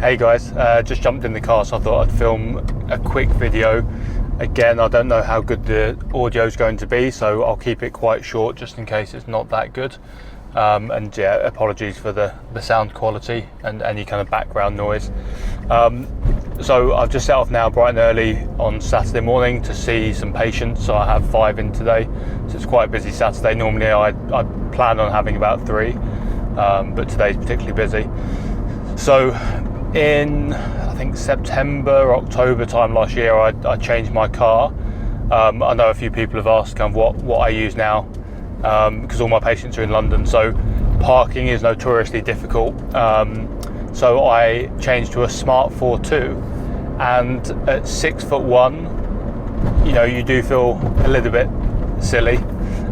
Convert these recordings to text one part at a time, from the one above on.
Hey guys, just jumped in the car, so I thought I'd film a quick video. Again, I don't know how good the audio is going to be, so I'll keep it quite short just in case it's not that good. And yeah, apologies for the sound quality and any kind of background noise. So I've just set off now bright and early on Saturday morning to see some patients. So I have 5 in today, so it's quite a busy Saturday. Normally I plan on having about 3, but today's particularly busy. So in, I think, September or October time last year, I changed my car. I know a few people have asked kind of what I use now, because all my patients are in London, so parking is notoriously difficult. So I changed to a Smart 4.2, and at 6'1", you know, you do feel a little bit silly,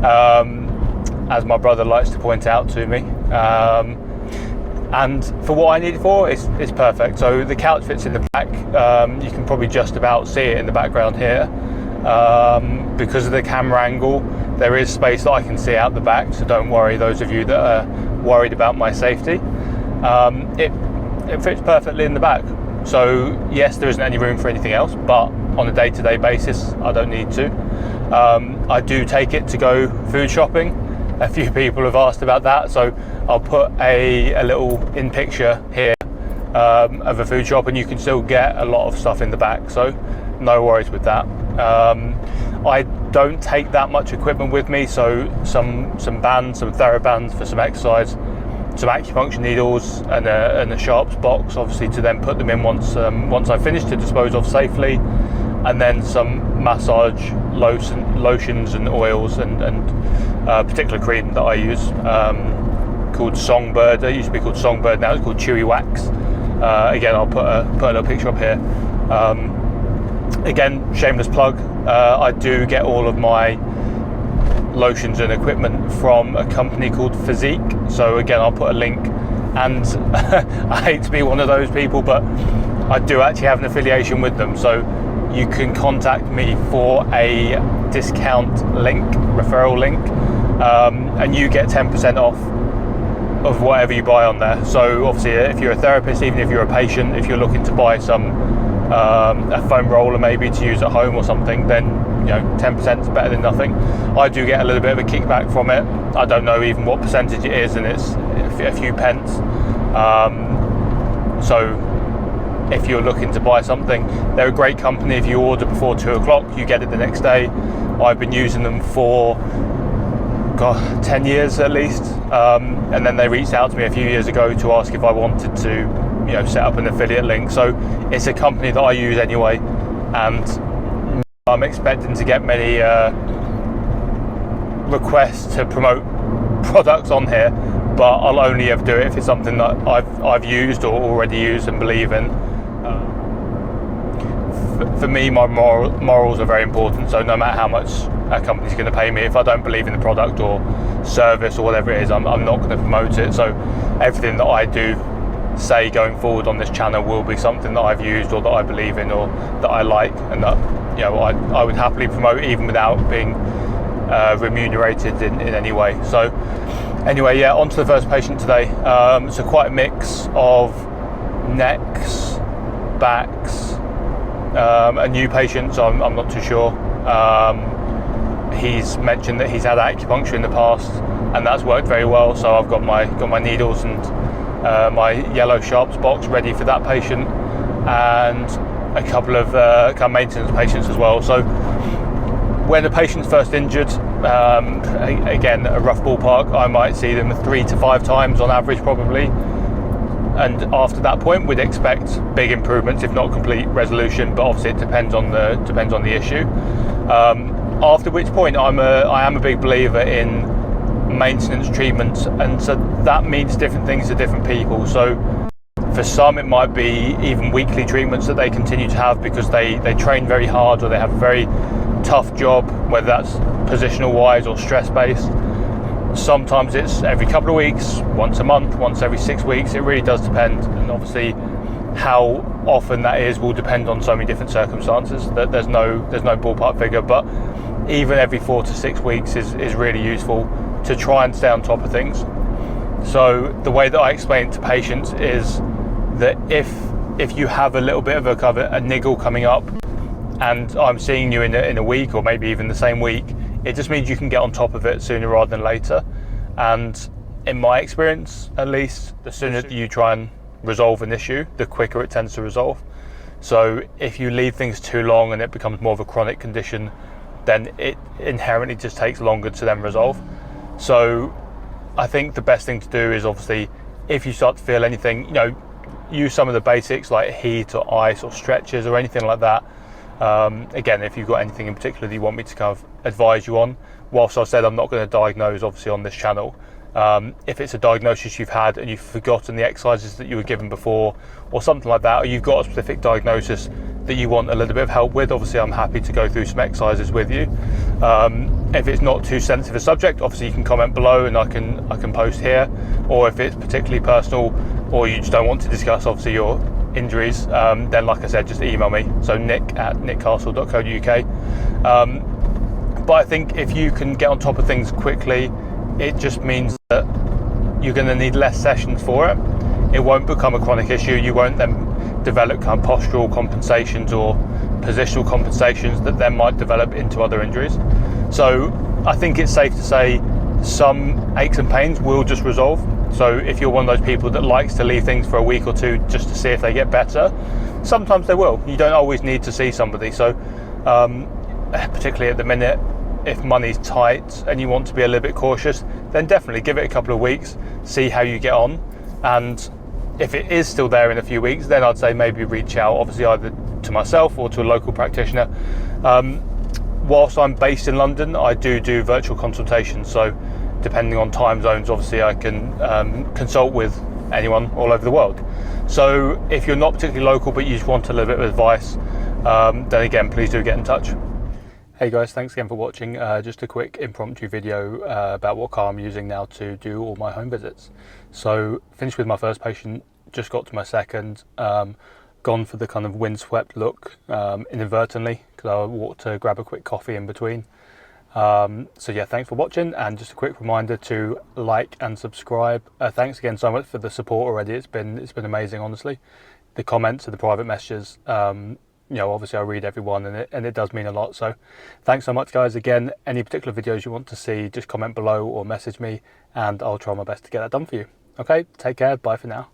as my brother likes to point out to me. And for what I need it for, it's perfect. So the couch fits in the back. You can probably just about see it in the background here. Because of the camera angle, there is space that I can see out the back, so don't worry, those of you that are worried about my safety. It fits perfectly in the back. So yes, there isn't any room for anything else, but on a day-to-day basis, I don't need to. I do take it to go food shopping. A few people have asked about that, so I'll put a little in picture here of a food shop, and you can still get a lot of stuff in the back, so no worries with that. I don't take that much equipment with me, so some bands, some TheraBands for some exercise, some acupuncture needles, and a sharps box, obviously, to then put them in once I finish, to dispose of safely, and then some massage lotions and oils and a particular cream that I use called Songbird. It used to be called Songbird, now it's called Chewy Wax. Again, I'll put a little picture up here. Again, shameless plug, I do get all of my lotions and equipment from a company called Physique, so again, I'll put a link. And I hate to be one of those people, but I do actually have an affiliation with them, so you can contact me for a discount link, referral link, and you get 10% off of whatever you buy on there. So obviously, if you're a therapist, even if you're a patient, if you're looking to buy a foam roller maybe to use at home or something, then 10% is better than nothing. I do get a little bit of a kickback from it. I don't know even what percentage it is, and it's a few pence. So if you're looking to buy something, they're a great company. If you order before 2 o'clock, you get it the next day. I've been using them for 10 years at least, and then they reached out to me a few years ago to ask if I wanted to set up an affiliate link. So it's a company that I use anyway, and I'm expecting to get many requests to promote products on here, but I'll only ever do it if it's something that I've used or already used and believe in. For me, my morals are very important, so no matter how much a company's going to pay me, if I don't believe in the product or service or whatever it is, I'm not going to promote it. So everything that I do say going forward on this channel will be something that I've used or that I believe in or that I like, and that I would happily promote even without being remunerated in any way. So anyway, yeah, on to the first patient today. So quite a mix of necks, backs, a new patient, so I'm not too sure. He's mentioned that he's had acupuncture in the past, and that's worked very well. So I've got my needles and my yellow sharps box ready for that patient, and a couple of kind of maintenance patients as well. So when a patient's first injured, again, a rough ballpark, I might see them 3 to 5 times on average probably, and after that point we'd expect big improvements, if not complete resolution, but obviously it depends on the issue. After which point I am a big believer in maintenance treatments, and so that means different things to different people. So for some it might be even weekly treatments that they continue to have because they train very hard, or they have a very tough job, whether that's positional wise or stress based. Sometimes it's every couple of weeks, once a month, once every 6 weeks. It really does depend, and obviously how often that is will depend on so many different circumstances that there's no ballpark figure, but even every 4 to 6 weeks is really useful to try and stay on top of things. So the way that I explain it to patients is that if if you have a little bit of a niggle coming up and I'm seeing you in a week or maybe even the same week, it just means you can get on top of it sooner rather than later. And in my experience, at least, the sooner that you try and resolve an issue, the quicker it tends to resolve. So if you leave things too long and it becomes more of a chronic condition, then it inherently just takes longer to then resolve. So I think the best thing to do is, obviously, if you start to feel anything, you know, use some of the basics like heat or ice or stretches or anything like that. Again, if you've got anything in particular that you want me to kind of advise you on, whilst I said I'm not going to diagnose obviously on this channel, if it's a diagnosis you've had and you've forgotten the exercises that you were given before or something like that, or you've got a specific diagnosis that you want a little bit of help with, obviously I'm happy to go through some exercises with you. If it's not too sensitive a subject, obviously you can comment below and I can post here, or if it's particularly personal or you just don't want to discuss obviously your injuries, then like I said, just email me, so nick@nickcastle.co.uk. But I think if you can get on top of things quickly, it just means that you're going to need less sessions for it. It won't become a chronic issue. You won't then develop kind of postural compensations or positional compensations that then might develop into other injuries. So I think it's safe to say some aches and pains will just resolve. So if you're one of those people that likes to leave things for a week or two just to see if they get better, sometimes they will. You don't always need to see somebody. So particularly at the minute, if money's tight and you want to be a little bit cautious, then definitely give it a couple of weeks, see how you get on. And if it is still there in a few weeks, then I'd say maybe reach out, obviously either to myself or to a local practitioner. Whilst I'm based in London, I do virtual consultations. So depending on time zones, obviously I can consult with anyone all over the world. So if you're not particularly local, but you just want a little bit of advice, then again, please do get in touch. Hey guys, thanks again for watching. Just a quick impromptu video about what car I'm using now to do all my home visits. So finished with my first patient, just got to my second, gone for the kind of windswept look inadvertently because I walked to grab a quick coffee in between. So yeah, thanks for watching, and just a quick reminder to like and subscribe. Thanks again so much for the support already. It's been amazing, honestly. The comments and the private messages, you know, obviously I read everyone and it does mean a lot. So thanks so much, guys. Again, any particular videos you want to see, just comment below or message me and I'll try my best to get that done for you. Okay, take care. Bye for now.